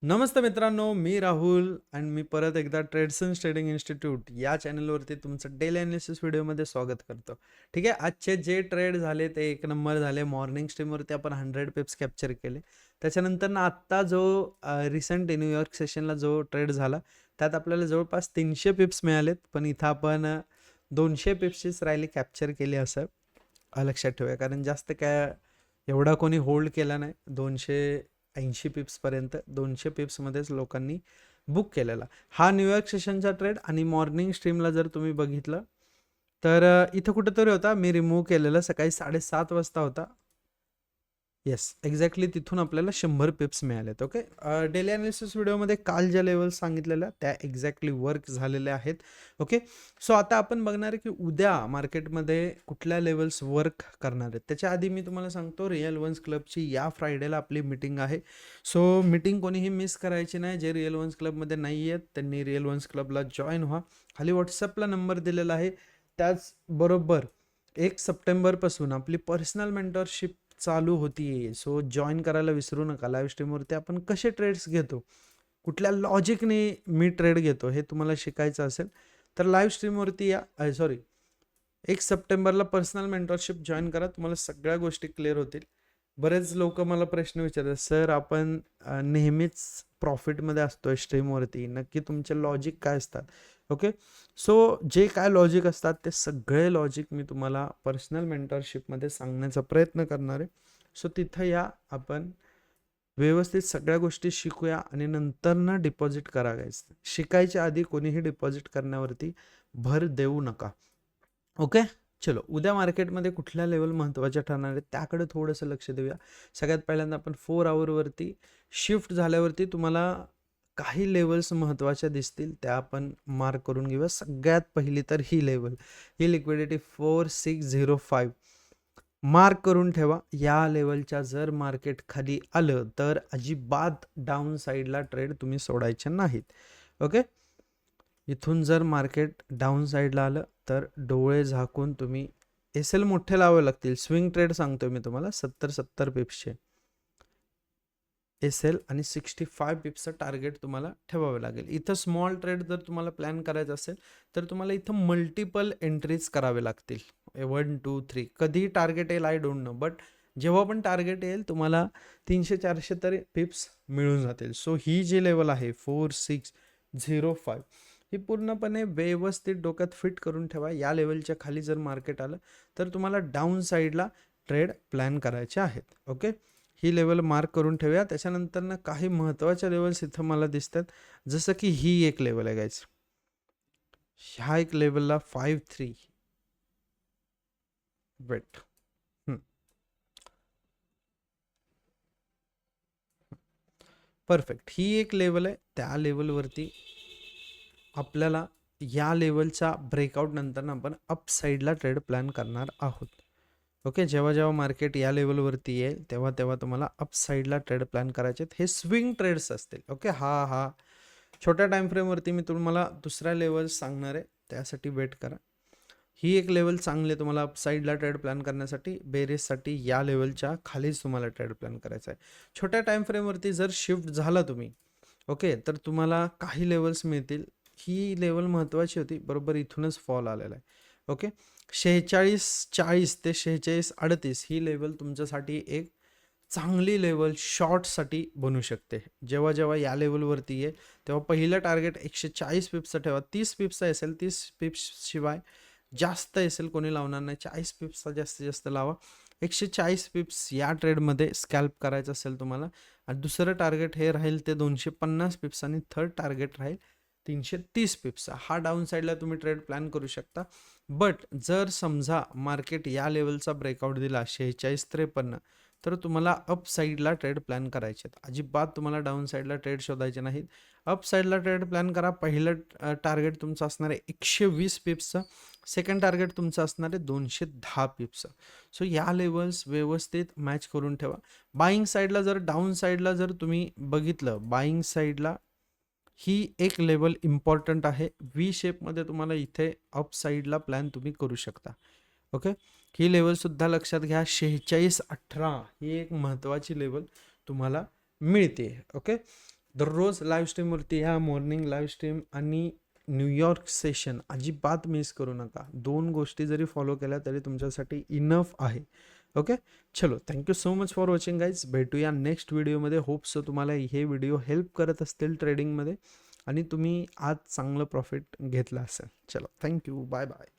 नमस्ते मित्रांनो, मी राहुल आणि मी परत एकदा ट्रेडसन्स ट्रेडिंग इन्स्टिट्यूट या चॅनलवरती तुमचं डेली अनालिसिस व्हिडिओमध्ये स्वागत करतो. ठीक आहे, आजचे जे ट्रेड झाले ते एक नंबर झाले. मॉर्निंग स्ट्रीमवरती आपण 100 पिप्स कॅप्चर केले. त्याच्यानंतर ना आत्ता जो रिसेंट न्यूयॉर्क सेशनला जो ट्रेड झाला त्यात आपल्याला जवळपास 300 पिप्स मिळालेत. पण इथं आपण 200 पिप्सचीच रॅली कॅप्चर केली असं लक्षात ठेवूया, कारण जास्त काय एवढा कोणी होल्ड केला नाही. 280 पिप्सपर्यंत 200 पिप्समध्येच लोकांनी बुक केलेला हा न्यूयॉर्क सेशनचा ट्रेड. आणि मॉर्निंग स्ट्रीमला जर तुम्ही बघितलं तर इथं कुठंतरी होता, मी रिमूव्ह केलेलं सकाळी 7:30 वाजता होता. येस, एक्झॅक्टली तिथून आपल्याला 100 पिप्स मिळालेत. ओके, डेली अनालिसिस व्हिडिओमध्ये काल ज्या लेवल्स सांगितलेल्या त्या एक्झॅक्टली वर्क झालेल्या आहेत. ओके, सो आता आपण बघणार आहे की उद्या मार्केटमध्ये कुठल्या लेवल्स वर्क करणार आहेत. त्याच्या आधी मी तुम्हाला सांगतो, रिअल वन्स क्लबची या फ्रायडेला आपली मीटिंग आहे. सो मीटिंग कोणीही मिस करायची नाही. जे रिअल वन्स क्लबमध्ये नाही आहेत त्यांनी रिअल वन्स क्लबला जॉईन व्हा. खाली व्हॉट्सअपला नंबर दिलेला आहे. त्याचबरोबर 1 सप्टेंबरपासून आपली पर्सनल मेंटरशिप चालू होती. सो जॉईन करायला विसरू नका. लाईव्ह स्ट्रीमवरती आपण कसे ट्रेड्स घेतो, कुठल्या लॉजिकने मी ट्रेड घेतो हे तुम्हाला शिकायचं असेल तर लाईव्ह स्ट्रीमवरती या. सॉरी, 1 सप्टेंबरला पर्सनल मेंटरशिप जॉईन करा. तुम्हाला सगळ्या गोष्टी क्लिअर होतील. बरेच लोक मला प्रश्न विचारतात, सर आपण नेहमीच प्रॉफिटमध्ये असतोय स्ट्रीमवरती, नक्की तुमचे लॉजिक काय असतात. ओके, सो जे काय लॉजिक असतात ते सगळे लॉजिक मी तुम्हाला पर्सनल मेंटरशिपमध्ये सांगण्याचा प्रयत्न करणार आहे. सो तिथं या, आपण व्यवस्थित सगळ्या गोष्टी शिकूया आणि नंतर ना डिपॉझिट करा. गाईस, शिकायच्या आधी कोणीही डिपॉझिट करण्यावरती भर देऊ नका. ओके, चलो उद्या मार्केटमध्ये कुठल्या लेवल महत्त्वाच्या ठरणार आहेत त्याकडे थोडंसं लक्ष देऊया. सगळ्यात पहिल्यांदा आपण 4 आवरवरती शिफ्ट झाल्यावरती तुम्हाला काही लेवल्स महत्त्वाच्या दिसतील त्या आपण मार्क करून घेऊया. सगळ्यात पहिली तर ही लेवल, ही लिक्विडिटी 4605 मार्क करून ठेवा. या लेवलच्या जर मार्केट खाली आलं तर अजिबात डाऊन साईडला ट्रेड तुम्ही सोडायचे नाहीत. ओके, इथून जर मार्केट डाऊन साईडला आलं तर डोळे झाकून तुम्ही एल मोठे लावावे लागतील. स्विंग ट्रेड सांगतोय मी तुम्हाला, 70 पिप्सचे एल आणि 65 पिप्सचं टार्गेट तुम्हाला ठेवावे लागेल. इथं स्मॉल ट्रेड जर तुम्हाला प्लॅन करायचं असेल तर तुम्हाला इथं मल्टिपल एंट्रीज करावे लागतील. 1 2 3 कधी टार्गेट येईल आय डोंट नो, बट जेव्हा पण टार्गेट येईल तुम्हाला 300-400 तरी पिप्स मिळून जातील. सो ही जी लेवल आहे 4605 ही पूर्णपणे व्यवस्थित डोक्यात फिट करून ठेवा. या लेवलच्या खाली जर मार्केट आलं तर तुम्हाला डाऊन साईडला ट्रेड प्लॅन करायचे आहेत. ओके, ही लेवल मार्क करून ठेवूया. त्याच्यानंतर ना काही महत्त्वाच्या लेवल्स इथं मला दिसतात, जसं की ही एक लेवल आहे गाईज. ह्या एक लेवलला 53 वेट परफेक्ट, ही एक लेवल आहे. त्या लेवलवरती आपल्याला या लेवलच्या ब्रेकआउट नंतर आपण अप साईडला ट्रेड प्लॅन करणार आहोत. ओके, जेव्हा जेव्हा मार्केट या लेवलवरती येईल तेव्हा तेव्हा तुम्हाला अप साईडला ट्रेड प्लॅन करायचे. हे स्विंग ट्रेड्स असतील. ओके, हा छोट्या टाइम फ्रेमवरती मी तुम्हाला दुसऱ्या लेवल सांगणार आहे, त्यासाठी वेट करा. ही एक लेवल चांगली आहे तुम्हाला अप साईडला ट्रेड प्लॅन करण्यासाठी. बेरेससाठी या लेवलच्या खालीच तुम्हाला ट्रेड प्लॅन करायचा आहे. छोट्या टाइम फ्रेमवरती जर शिफ्ट झाला तुम्ही, ओके, तर तुम्हाला काही लेवल्स मिळतील. ही लेवल महत्त्वाची होती, बरोबर इथूनच फॉल आलेला आहे. ओके, 4640 ते 4638 ही लेवल तुमच्यासाठी एक चांगली लेवल शॉर्टसाठी बनू शकते. जेव्हा जेव्हा या लेवलवरती येईल तेव्हा पहिलं टार्गेट 140 पिप्सचं ठेवा. 30 पिप्सचा असेल, 30 पिप्स शिवाय जास्त असेल कोणी लावणार नाही. 40 पिप्सचा जास्तीत जास्त लावा. 140 पिप्स या ट्रेडमध्ये स्कॅल्प करायचं असेल तुम्हाला. आणि दुसरं टार्गेट हे राहील ते 250 पिप्स आणि थर्ड टार्गेट राहील 330 पिप्स. हा डाऊन साईडला तुम्ही ट्रेड प्लॅन करू शकता. बट जर समजा मार्केट या लेवलचा ब्रेकआउट दिला 4653 तर तुम्हाला अप साईडला ट्रेड प्लॅन करायचे आहेत. अजिबात तुम्हाला डाऊन साईडला ट्रेड शोधायचे नाहीत. अप साईडला ट्रेड प्लॅन करा. पहिलं टार्गेट तुमचं असणार आहे 120 पिप्सचं. सेकंड टार्गेट तुमचं असणार आहे 210 पिप्सचं. सो या लेवल्स व्यवस्थित मॅच करून ठेवा. बाईंग साईडला जर डाऊन साईडला जर तुम्ही बघितलं, बाईंग साईडला ही एक लेवल इम्पॉर्टंट आहे. व्ही शेपमध्ये तुम्हाला इथे अप साईडला प्लॅन तुम्ही करू शकता. ओके, ही लेवलसुद्धा लक्षात घ्या. 4618 ही एक महत्त्वाची लेवल तुम्हाला मिळते. ओके, दररोज लाईव्ह स्ट्रीमवरती ह्या मॉर्निंग लाईव्ह स्ट्रीम आणि न्यूयॉर्क सेशन अजिबात मिस करू नका. 2 गोष्टी जरी फॉलो केल्या तरी तुमच्यासाठी इनफ आहे. ओके. चलो, thank you so much for watching guys. भेटूया नेक्स्ट व्हिडिओमध्ये. होप सो तुम्हाला हे व्हिडिओ हेल्प करत असतील ट्रेडिंगमध्ये आणि तुम्ही आज चांगलं प्रॉफिट घेतलं असेल. चलो, थँक्यू. Bye bye.